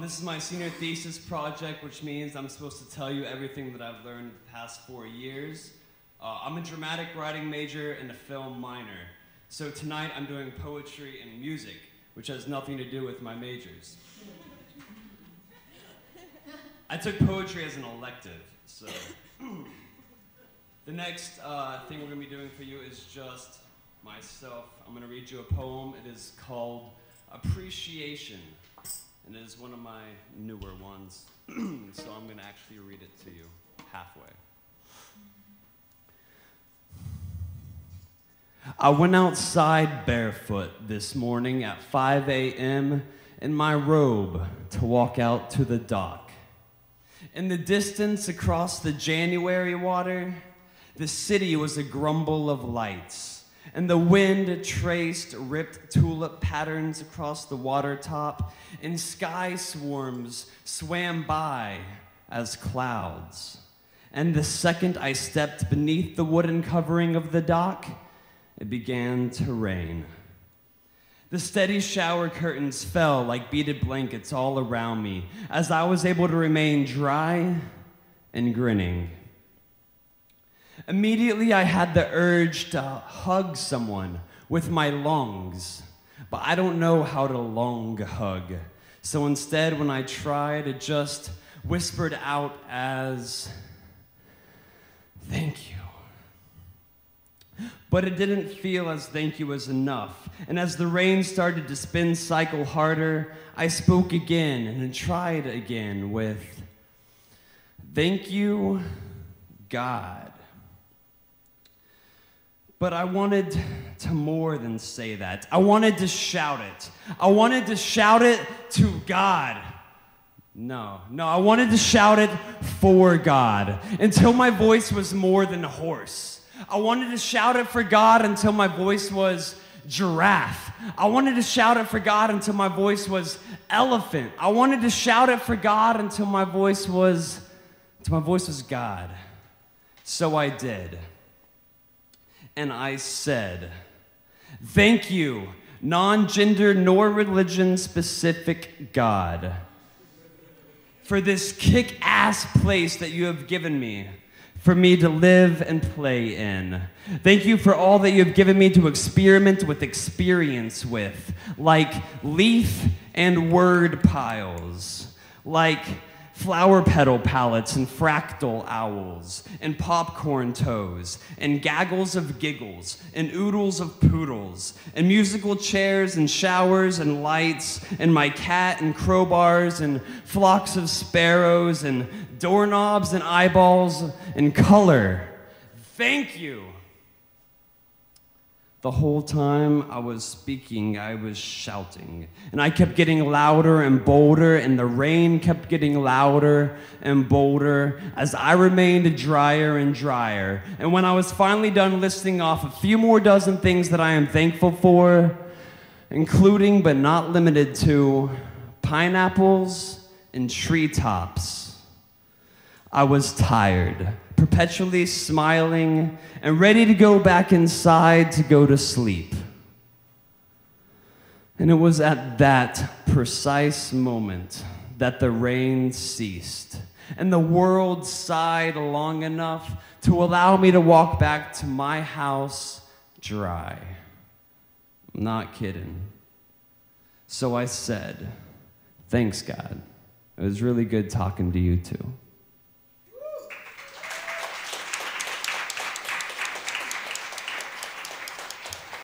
This is my senior thesis project, which means I'm supposed to tell you everything that I've learned the past 4 years. I'm a dramatic writing major and a film minor. So tonight I'm doing poetry and music, which has nothing to do with my majors. I took poetry as an elective, so. The next thing we're gonna be doing for you is just myself. I'm gonna read you a poem. It is called Appreciation, and it is one of my newer ones. So I'm gonna actually read it to you halfway. I went outside barefoot this morning at 5 a.m. in my robe to walk out to the dock. In the distance across the January water, the city was a grumble of lights, and the wind traced ripped tulip patterns across the water top, and sky swarms swam by as clouds. And the second I stepped beneath the wooden covering of the dock, it began to rain. The steady shower curtains fell like beaded blankets all around me as I was able to remain dry and grinning. Immediately, I had the urge to hug someone with my lungs, but I don't know how to long hug. So instead, when I tried, it just whispered out as, "Thank you." But it didn't feel as thank you was enough. And as the rain started to spin cycle harder, I spoke again and tried again with, "Thank you, God." But I wanted to more than say that. I wanted to shout it. I wanted to shout it to God. No, I wanted to shout it for God until my voice was more than hoarse. I wanted to shout it for God until my voice was giraffe. I wanted to shout it for God until my voice was elephant. I wanted to shout it for God until my voice was God. So I did. And I said, "Thank you, non-gender nor religion-specific God, for this kick-ass place that you have given me, for me to live and play in. Thank you for all that you have given me to experiment with experience with, like leaf and word piles, like flower petal palettes and fractal owls, and popcorn toes, and gaggles of giggles, and oodles of poodles, and musical chairs and showers and lights, and my cat and crowbars, and flocks of sparrows, and doorknobs and eyeballs, and color. Thank you." The whole time I was speaking, I was shouting, and I kept getting louder and bolder, and the rain kept getting louder and bolder as I remained drier and drier. And when I was finally done listing off a few more dozen things that I am thankful for, including but not limited to pineapples and treetops, I was tired, perpetually smiling, and ready to go back inside to go to sleep. And it was at that precise moment that the rain ceased, and the world sighed long enough to allow me to walk back to my house dry. I'm not kidding. So I said, "Thanks, God. It was really good talking to you too."